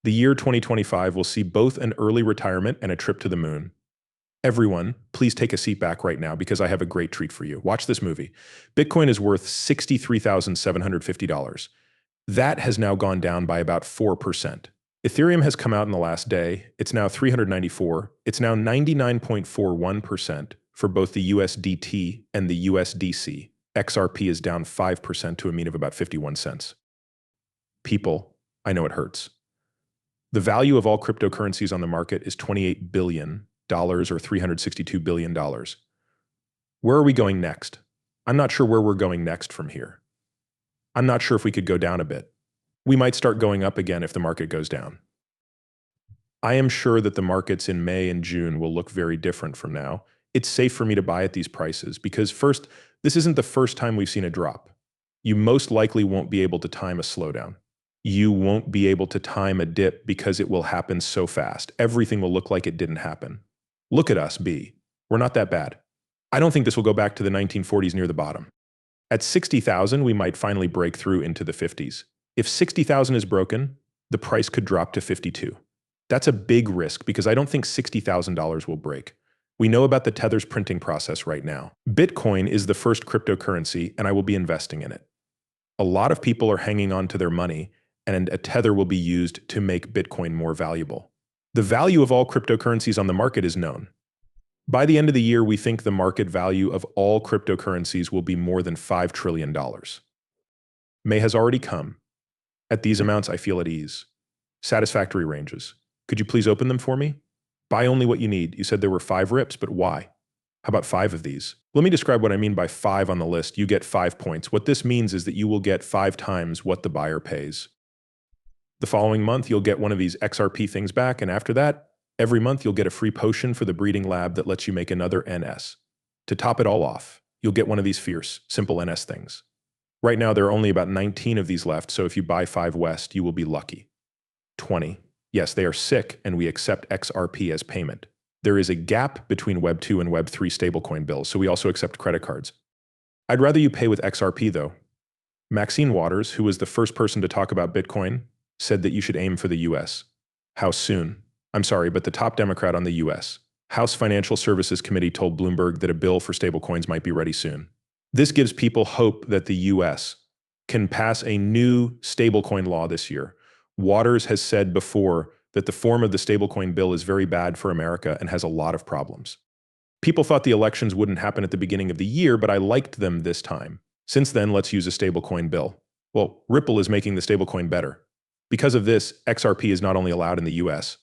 The year 2025 will see both an early retirement and a trip to the moon. Everyone, please take a seat back right now because I have a great treat for you. Watch this movie. Bitcoin is worth $63,750. That has now gone down by about 4%. Ethereum has come out in the last day. It's now 394. It's now 99.41% for both the USDT and the USDC. XRP is down 5% to a mean of about 51 cents. People, I know it hurts. The value of all cryptocurrencies on the market is $28 billion or $362 billion. Where are we going next? I'm not sure where we're going next from here. I'm not sure if we could go down a bit. We might start going up again if the market goes down. I am sure that the markets in May and June will look very different from now. It's safe for me to buy at these prices because first, this isn't the first time we've seen a drop. You most likely won't be able to time a slowdown. You won't be able to time a dip because it will happen so fast. Everything will look like it didn't happen. Look at us, B. We're not that bad. I don't think this will go back to the 1940s near the bottom. At 60,000, we might finally break through into the 50s. If 60,000 is broken, the price could drop to 52. That's a big risk because I don't think $60,000 will break. We know about the Tether's printing process right now. Bitcoin is the first cryptocurrency, and I will be investing in it. A lot of people are hanging on to their money, and a Tether will be used to make Bitcoin more valuable. The value of all cryptocurrencies on the market is known. By the end of the year, we think the market value of all cryptocurrencies will be more than $5 trillion. May has already come. At these amounts, I feel at ease. Satisfactory ranges. Could you please open them for me? Buy only what you need. You said there were 5 rips, but why? How about 5 of these? Let me describe what I mean by 5 on the list. You get 5 points. What this means is that you will get 5 times what the buyer pays. The following month, you'll get one of these XRP things back, and after that, every month you'll get a free potion for the breeding lab that lets you make another NS. To top it all off, you'll get one of these fierce, simple NS things. Right now, there are only about 19 of these left, so if you buy 5 West, you will be lucky. 20. Yes, they are sick, and we accept XRP as payment. There is a gap between Web 2 and Web 3 stablecoin bills, so we also accept credit cards. I'd rather you pay with XRP, though. Maxine Waters, who was the first person to talk about Bitcoin, said that you should aim for the US. How soon? I'm sorry, but the top Democrat on the US. House Financial Services Committee told Bloomberg that a bill for stablecoins might be ready soon. This gives people hope that the US can pass a new stablecoin law this year. Waters has said before that the form of the stablecoin bill is very bad for America and has a lot of problems. People thought the elections wouldn't happen at the beginning of the year, but I liked them this time. Since then, let's use a stablecoin bill. Well, Ripple is making the stablecoin better. Because of this, XRP is not only allowed in the US.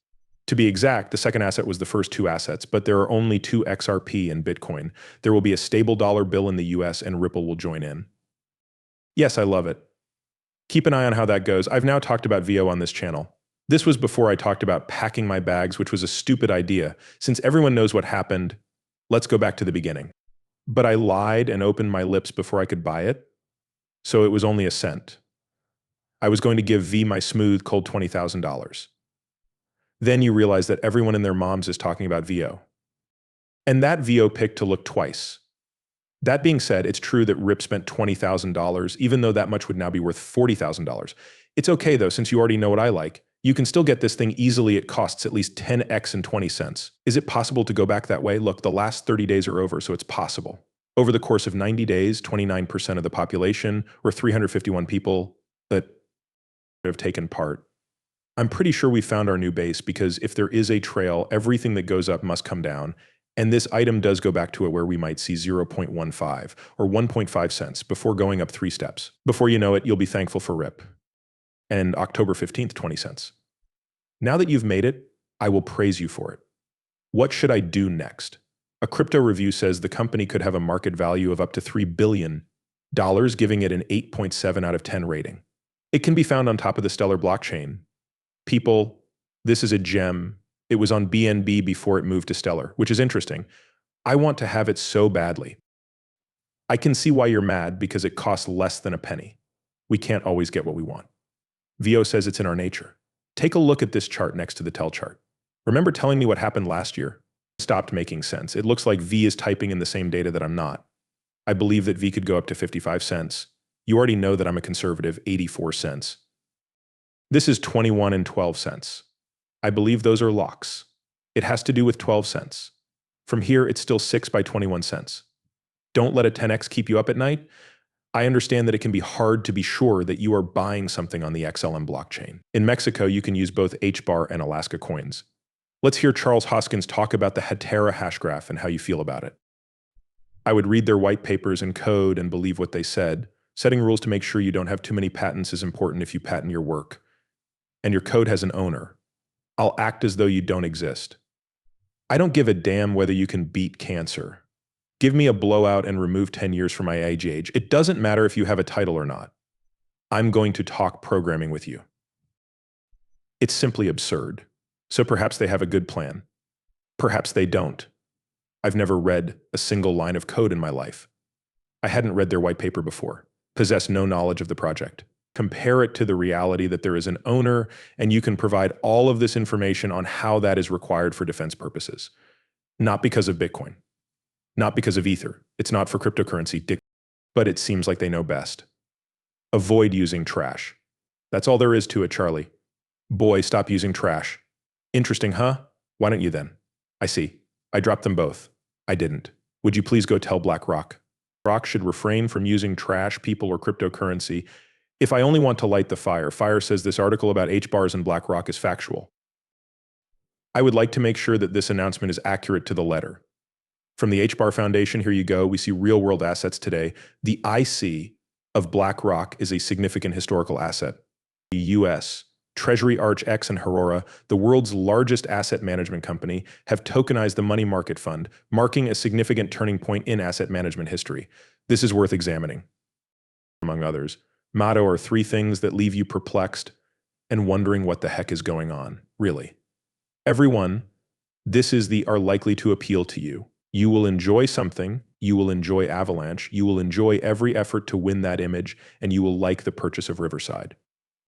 To be exact, the second asset was the first 2 assets, but there are only 2 XRP in Bitcoin. There will be a stable dollar bill in the US and Ripple will join in. Yes, I love it. Keep an eye on how that goes. I've now talked about VO on this channel. This was before I talked about packing my bags, which was a stupid idea. Since everyone knows what happened, let's go back to the beginning. But I lied and opened my lips before I could buy it, so it was only a cent. I was going to give V my smooth, cold $20,000. Then you realize that everyone and their moms is talking about VO. And that VO picked to look twice. That being said, it's true that Rip spent $20,000, even though that much would now be worth $40,000. It's okay though, since you already know what I like. You can still get this thing easily. It costs at least 10x and 20 cents. Is it possible to go back that way? Look, the last 30 days are over, so it's possible. Over the course of 90 days, 29% of the population, or 351 people that have taken part. I'm pretty sure we found our new base because if there is a trail, everything that goes up must come down. And this item does go back to where we might see 0.15 or 1.5 cents before going up 3 steps. Before you know it, you'll be thankful for RIP. And October 15th, 20 cents. Now that you've made it, I will praise you for it. What should I do next? A crypto review says the company could have a market value of up to $3 billion, giving it an 8.7 out of 10 rating. It can be found on top of the Stellar blockchain. People, this is a gem. It was on BNB before it moved to Stellar, which is interesting. I want to have it so badly. I can see why you're mad because it costs less than a penny. We can't always get what we want. VO says it's in our nature. Take a look at this chart next to the tell chart. Remember telling me what happened last year? It stopped making sense. It looks like V is typing in the same data that I'm not. I believe that V could go up to 55 cents. You already know that I'm a conservative 84 cents. This is 21 and 12 cents. I believe those are locks. It has to do with 12 cents. From here, it's still 6 by 21 cents. Don't let a 10x keep you up at night. I understand that it can be hard to be sure that you are buying something on the XLM blockchain. In Mexico, you can use both HBAR and Alaska coins. Let's hear Charles Hoskins talk about the Hetera hash graph and how you feel about it. I would read their white papers and code and believe what they said. Setting rules to make sure you don't have too many patents is important if you patent your work. And your code has an owner. I'll act as though you don't exist. I don't give a damn whether you can beat cancer. Give me a blowout and remove 10 years from my age. It doesn't matter if you have a title or not. I'm going to talk programming with you. It's simply absurd. So perhaps they have a good plan. Perhaps they don't. I've never read a single line of code in my life. I hadn't read their white paper before, possess no knowledge of the project. Compare it to the reality that there is an owner and you can provide all of this information on how that is required for defense purposes. Not because of Bitcoin. Not because of Ether. It's not for cryptocurrency, but it seems like they know best. Avoid using trash. That's all there is to it, Charlie. Boy, stop using trash. Interesting, huh? Why don't you then? I see. I dropped them both. I didn't. Would you please go tell BlackRock? BlackRock should refrain from using trash, people, or cryptocurrency. If I only want to light the fire, Fire says this article about HBARs and BlackRock is factual. I would like to make sure that this announcement is accurate to the letter. From the HBAR Foundation, here you go. We see real-world assets today. The IC of BlackRock is a significant historical asset. The U.S., Treasury Arch X and Aurora, the world's largest asset management company, have tokenized the money market fund, marking a significant turning point in asset management history. This is worth examining. Among others, motto are 3 things that leave you perplexed and wondering what the heck is going on, really. Everyone, this is the are likely to appeal to you. You will enjoy something, you will enjoy Avalanche, you will enjoy every effort to win that image, and you will like the purchase of Riverside.